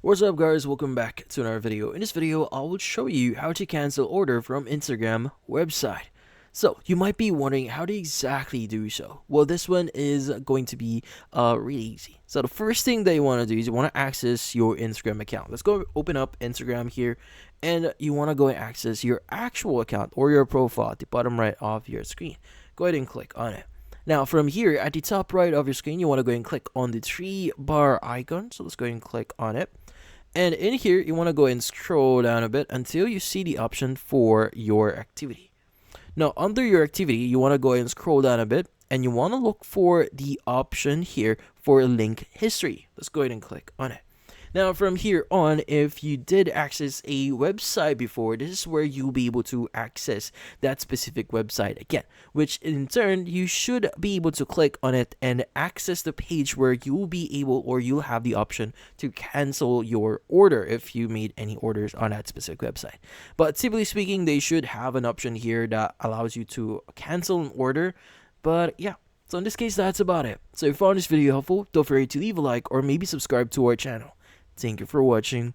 What's up guys, welcome back to another video. In this video, I will show you how to cancel order from Instagram website. So you might be wondering how to exactly do so. Well, this one is going to be really easy. So the first thing that you want to do is you want to access your Instagram account. Let's go open up Instagram here, and you want to go and access your actual account or your profile at the bottom right of your screen. Go ahead and click on it. Now from here at the top right of your screen, you want to go and click on the 3-bar icon. So let's go and click on it. And in here, you want to go and scroll down a bit until you see the option for your activity. Now under your activity, you want to go and scroll down a bit, and you want to look for the option here for link history. Let's go ahead and click on it. Now from here on, if you did access a website before, this is where you'll be able to access that specific website again, which in turn you should be able to click on it and access the page where you'll be able, or you'll have the option to cancel your order if you made any orders on that specific website. But typically speaking, they should have an option here that allows you to cancel an order. But yeah, so in this case, that's about it. So if you found this video helpful, don't forget to leave a like or maybe subscribe to our channel. Thank you for watching.